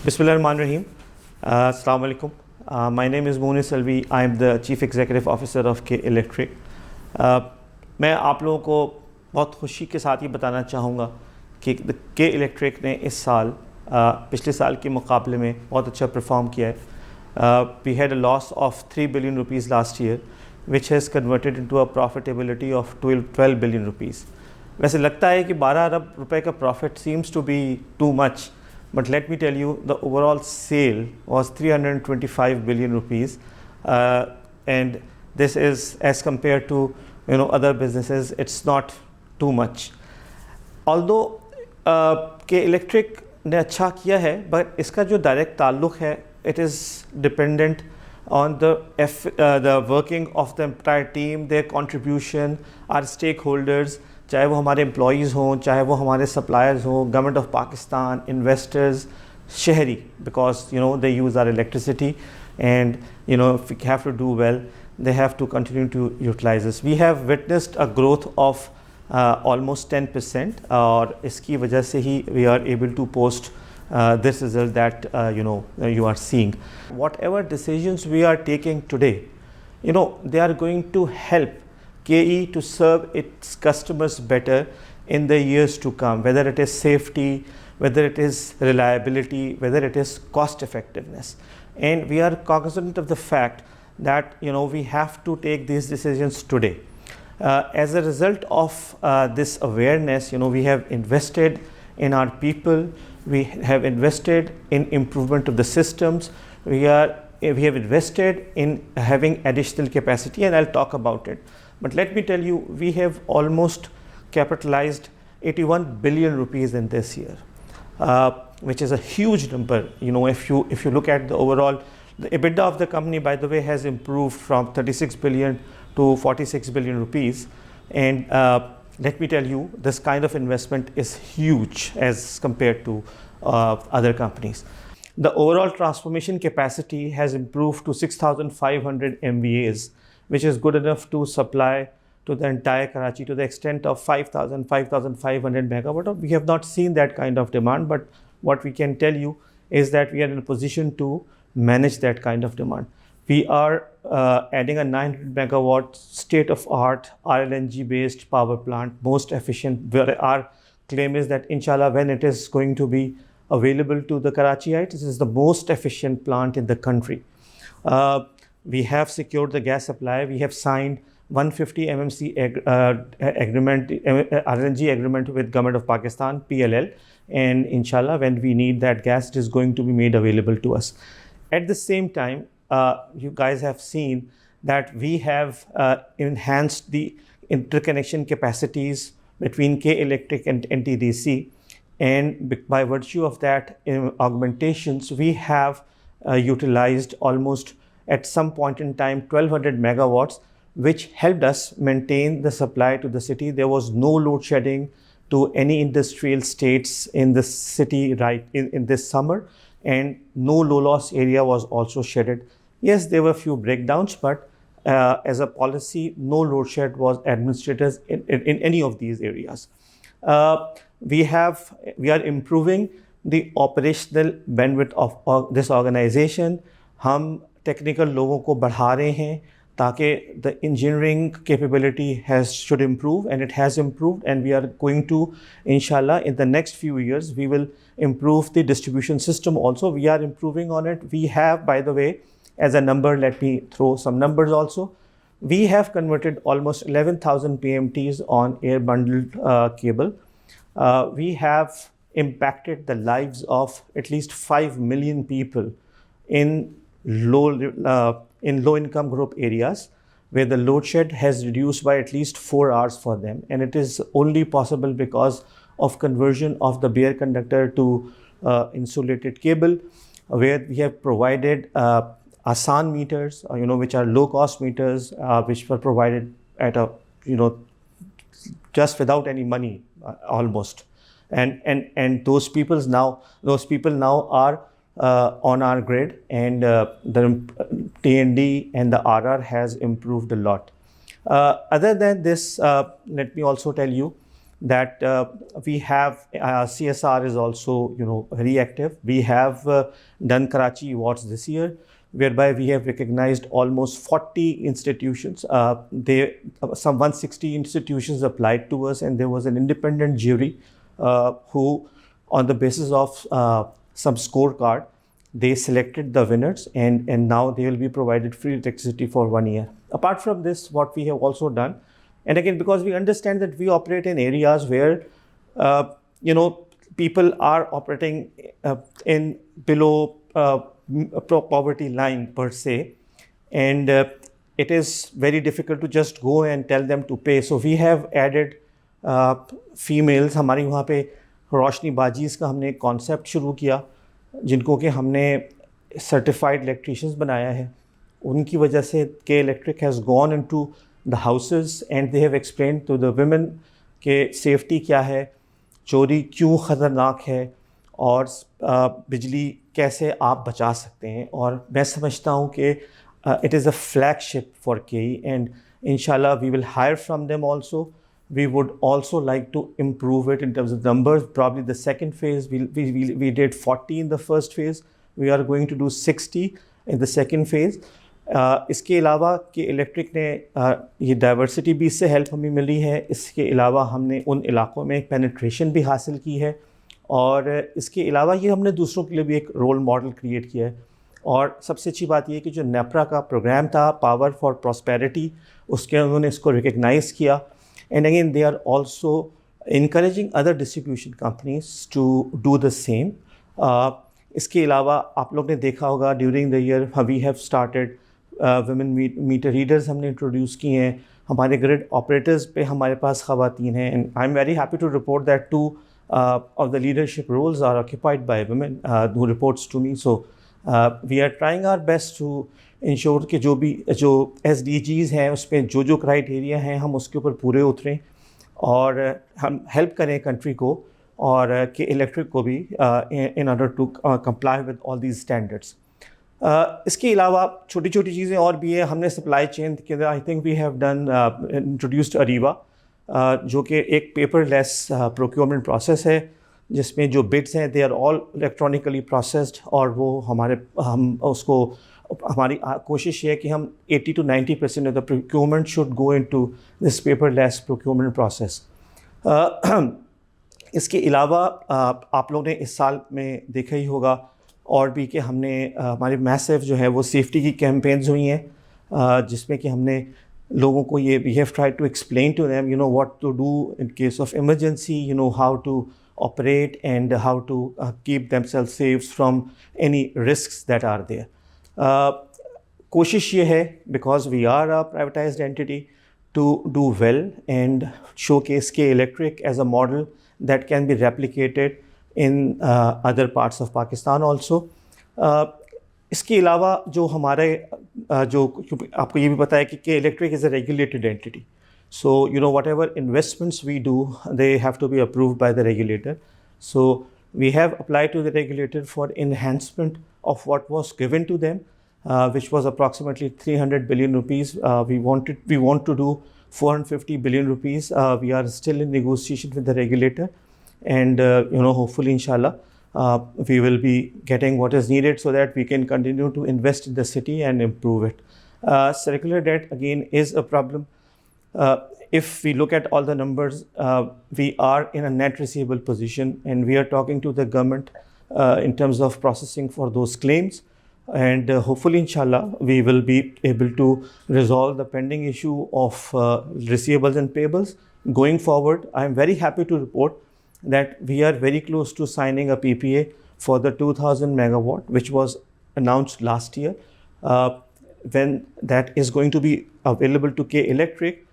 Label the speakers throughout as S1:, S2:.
S1: Bismillahirrahmanirrahim. Assalamu alaikum. My name is Monis Alvi. I am the Chief Executive Officer of K Electric. मैं आप लोगों को बहुत खुशी के साथ ये बताना चाहूँगा कि के इलेक्ट्रिक ने इस साल पिछले साल के मुकाबले में बहुत अच्छा परफॉर्म किया है. We had a loss of 3 billion rupees last year, which has converted into a profitability of 12 billion rupees. वैसे लगता है कि 12 अरब रुपए का profit seems to be too much. But let me tell you, the overall sale was 325 billion rupees, and this is as compared to other businesses. It's not too much. Although K Electric ने अच्छा किया है, but इसका जो direct ताल्लुक है, it is dependent on the working of the entire team, their contribution, our stakeholders. चाहे वो हमारे एम्प्लॉयज़ हों, चाहे वो हमारे सप्लायर्स हों, गवर्नमेंट ऑफ पाकिस्तान, इन्वेस्टर्स, शहरी, because they use our electricity and if we have to do well, they have to continue to utilize this. We have witnessed a growth of almost 10%, और इसकी वजह से ही we are able to post this result that you are seeing. Whatever decisions we are taking today, they are going to help KE to serve its customers better in the years to come, whether it is safety, whether it is reliability, whether it is cost effectiveness. And we are cognizant of the fact that we have to take these decisions today. As a result of this awareness, we have invested in our people, we have invested in improvement of the systems, we have invested in having additional capacity, and I'll talk about it. But let me tell you, we have almost capitalized 81 billion rupees in this year, which is a huge number. If you look at the overall, the EBITDA of the company, by the way, has improved from 36 billion to 46 billion rupees. And let me tell you, this kind of investment is huge as compared to other companies. The overall transformation capacity has improved to 6,500 MVAs, which is good enough to supply to the entire Karachi to the extent of 5,500 megawatt. We have not seen that kind of demand, but what we can tell you is that we are in a position to manage that kind of demand. We are adding a 900 megawatt state-of-art RLNG based power plant, most efficient. Our claim is that inshallah, when it is going to be available to the Karachiites, this is the most efficient plant in the country. We have secured the gas supply. We have signed 150 MMC agreement, RLNG agreement with Government of Pakistan, PLL, and inshallah, when we need that gas, it is going to be made available to us. At the same time, you guys have seen that we have enhanced the interconnection capacities between K Electric and NTDC, and by virtue of that augmentations, we have utilized almost at some point in time 1200 megawatts, which helped us maintain the supply to the city. There was no load shedding to any industrial states in the city in this summer, and no low loss area was also shedded. Yes, there were a few breakdowns, but as a policy, no load shed was administered in any of these areas. We are improving the operational bandwidth of this organization. हम technical लोगों को बढ़ा रहे हैं ताकि the engineering capability should improve, and it has improved, and we are going to, inshallah, in the next few years, we will improve the distribution system also. We are improving on it. We have, by the way, as a number, let me throw some numbers also. We have converted almost 11,000 PMTs on air bundled cable. We have impacted the lives of at least 5 million people in low income group areas, where the load shed has reduced by at least 4 hours for them, and it is only possible because of conversion of the bare conductor to insulated cable, where we have provided Asan meters, which are low cost meters, which were provided at a just without any money almost, and those people now are on our grid, and the T&D and the RR has improved a lot. Other than this, let me also tell you that we have CSR is also very active. We have done Karachi Awards this year, whereby we have recognized almost 40 institutions. Some 160 institutions applied to us, and there was an independent jury who, on the basis of some scorecard, they selected the winners, and now they will be provided free electricity for 1 year. Apart from this, what we have also done, and again, because we understand that we operate in areas where people are operating in below poverty line per se, and it is very difficult to just go and tell them to pay. So we have added females. हमारी वहाँ पे रोशनी बाजीज़ का हमने एक concept शुरू किया, जिनको कि हमने सर्टिफाइड इलेक्ट्रीशियंस बनाया है. उनकी वजह से के electric has gone into the houses and they have explain to the women के सेफ्टी क्या है, चोरी क्यों ख़तरनाक है, और बिजली कैसे आप बचा सकते हैं. और मैं समझता हूँ कि it is a flagship for KE, and इंशाल्लाह we will hire from them also. We would also like to improve it in terms of numbers. Probably the second phase, we did 40 in the first phase. We are going to do 60 in the second phase. इसके अलावा कि electric ने ये diversity भी इससे help हमें मिली है. इसके अलावा हमने उन इलाकों में पेनिट्रेशन भी हासिल की है, और इसके अलावा ये हमने दूसरों के लिए भी एक रोल मॉडल क्रिएट किया है. और सबसे अच्छी बात ये कि जो नेपरा का प्रोग्राम था, पावर फॉर प्रॉस्पेरिटी, उसके उन्होंने इसको रिकग्नाइज़ किया. And again, they are also encouraging other distribution companies to do the same. इसके अलावा आप लोग ने देखा होगा during the year we have started women meter readers हमने introduce की हैं. हमारे grid operators पे हमारे पास ख़वातीन हैं, and I'm very happy to report that 2 of the leadership roles are occupied by women who reports to me. So we are trying our best to ensure कि जो SDGs हैं उस पर जो क्राइटेरिया हैं हम उसके ऊपर पूरे उतरें, और हम हेल्प करें कंट्री को और कि इलेक्ट्रिक को भी in order to comply with all these standards. इसके अलावा छोटी छोटी चीज़ें और भी है. हमने सप्लाई चेन के अंदर I think we have done introduced अरीवा, जो कि एक पेपरलेस प्रोक्योरमेंट प्रोसेस है, जिसमें जो बिड्स हैं they are all electronically processed, और वो हम उसको हमारी कोशिश है कि हम 80 to 90% of the procurement should go into this paperless procurement process. इसके अलावा आप लोगों ने इस साल में देखा ही होगा और भी कि हमने हमारी मैसिव जो है वो सेफ्टी की कैंपेन्स हुई हैं, जिसमें कि हमने लोगों को ये we have tried to explain to them what to do in case of emergency, how to operate and how to keep themselves safe from any risks that are there. कोशिश ये है, because we are a privatised entity, to do well and showcase K Electric as a model that can be replicated in other parts of Pakistan also. इसके अलावा जो हमारे जो आपको ये भी पता है कि K Electric is a regulated entity. So whatever investments we do, they have to be approved by the regulator. So we have applied to the regulator for enhancement of what was given to them, which was approximately 300 billion rupees. We want to do 450 billion rupees. We are still in negotiation with the regulator, and hopefully inshallah we will be getting what is needed so that we can continue to invest in the city and improve it. Circular debt again is a problem. If we look at all the numbers, we are in a net receivable position, and we are talking to the government in terms of processing for those claims, and hopefully inshallah we will be able to resolve the pending issue of receivables and payables. Going forward, I am very happy to report that we are very close to signing a PPA for the 2000 megawatt, which was announced last year. When that is going to be available to K Electric,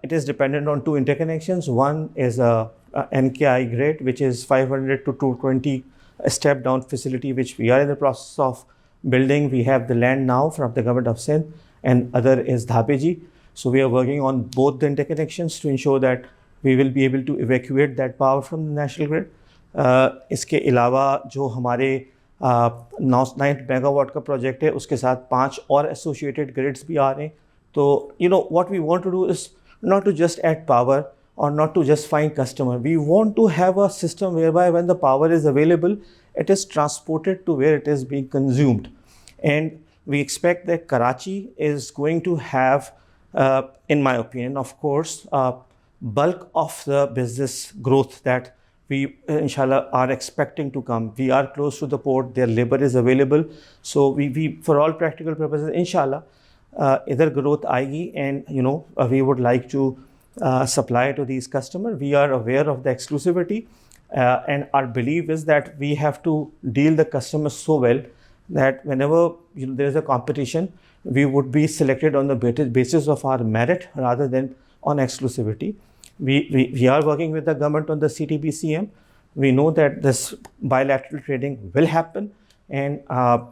S1: it is dependent on 2 interconnections. One is a NKI grid, which is 500 to 220 step down facility, which we are in the process of building. We have the land now from the government of Sindh, and other is Dhapeji. So we are working on both the interconnections to ensure that we will be able to evacuate that power from the national grid. इसके अलावा जो हमारे 9 megawatt का project है, उसके साथ 5 और associated grids भी आ रहे हैं. तो what we want to do is not to just add power, or not to just find customer. We want to have a system whereby when the power is available, it is transported to where it is being consumed. And we expect that Karachi is going to have, in my opinion, of course, bulk of the business growth that we, inshallah, are expecting to come. We are close to the port, their labor is available. So we for all practical purposes, inshallah, either growth aayegi, and we would like to supply to these customers. We are aware of the exclusivity, and our belief is that we have to deal the customers so well that whenever there is a competition, we would be selected on the basis of our merit rather than on exclusivity. We are working with the government on the CTBCM. We know that this bilateral trading will happen, and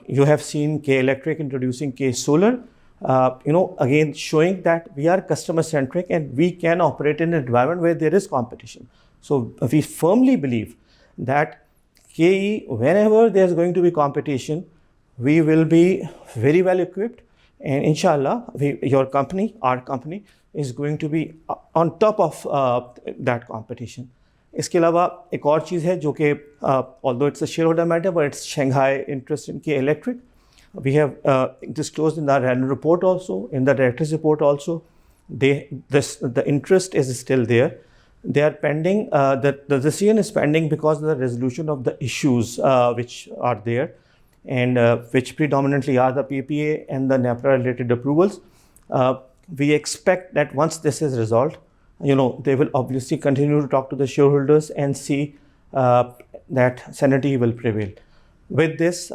S1: you have seen K Electric introducing K Solar, again showing that we are customer centric and we can operate in an environment where there is competition. So we firmly believe that KE, whenever there's going to be competition, we will be very well equipped, and inshallah, your company, our company, is going to be on top of that competition. इसके अलावा एक और चीज़ है जो कि although it's a shareholder matter, but it's Shanghai interest in K Electric. We have disclosed in our annual report also, in the director's report also, the interest is still there. They are pending, the decision is pending because of the resolution of the issues which are there, and which predominantly are the PPA and the NEPRA related approvals. We expect that once this is resolved, they will obviously continue to talk to the shareholders and see that sanity will prevail. With this,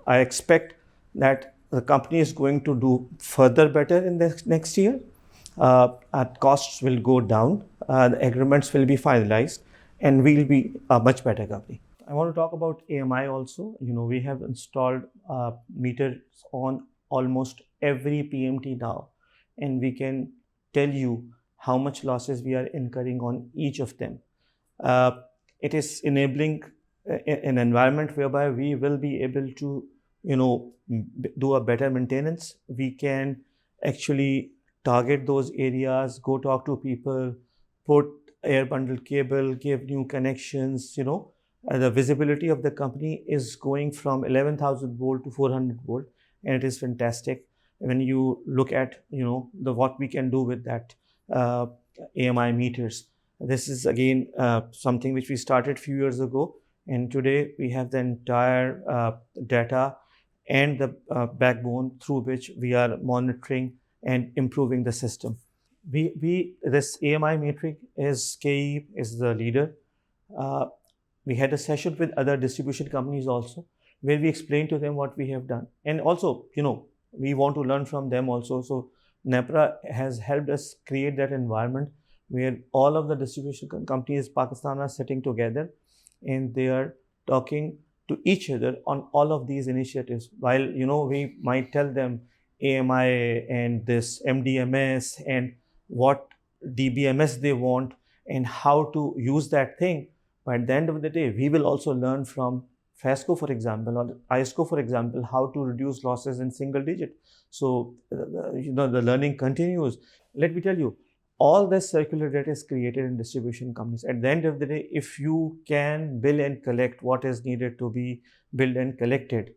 S1: I expect that the company is going to do further better in the next year. Our costs will go down, the agreements will be finalized, and we'll be a much better company. I want to talk about AMI also. We have installed meters on almost every PMT now, and we can tell you how much losses we are incurring on each of them. It is enabling an environment whereby we will be able to, do a better maintenance. We can actually target those areas, go talk to people, put air bundle cable, give new connections. The visibility of the company is going from 11,000 volt to 400 volt, and it is fantastic when you look at what we can do with that AMI meters. This is again something which we started a few years ago, and today we have the entire data and the backbone through which we are monitoring and improving the system. This AMI metric is KE is the leader. We had a session with other distribution companies also, where we explained to them what we have done, and also we want to learn from them also. So NEPRA has helped us create that environment where all of the distribution companies in Pakistan are sitting together, and they are talking to each other on all of these initiatives. While we might tell them AMI and this MDMS and what DBMS they want and how to use that thing, but at the end of the day, we will also learn from FASCO, for example, or ISCO, for example, how to reduce losses in single digit. So the learning continues. Let me tell you, all this circular data is created in distribution companies. At the end of the day, if you can bill and collect what is needed to be billed and collected,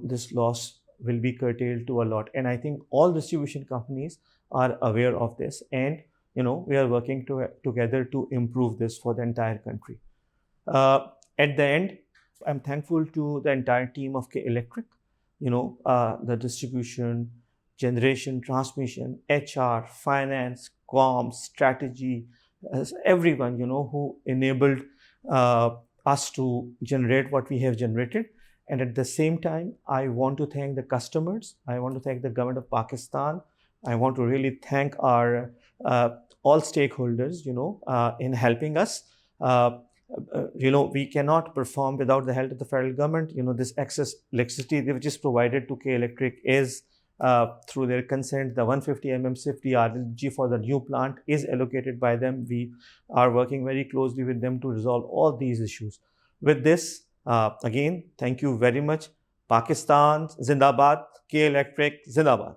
S1: this loss will be curtailed to a lot. And I think all distribution companies are aware of this, and we are working together to improve this for the entire country. At the end, I'm thankful to the entire team of K Electric, the distribution, generation, transmission, HR, finance, comms, strategy, everyone, who enabled us to generate what we have generated. And at the same time, I want to thank the customers. I want to thank the government of Pakistan. I want to really thank our all stakeholders, in helping us. We cannot perform without the help of the federal government. This excess electricity which is provided to K Electric is through their consent. The 150 mm SIFT RLG for the new plant is allocated by them. We are working very closely with them to resolve all these issues. With this, again, thank you very much. Pakistan Zindabad, K Electric Zindabad.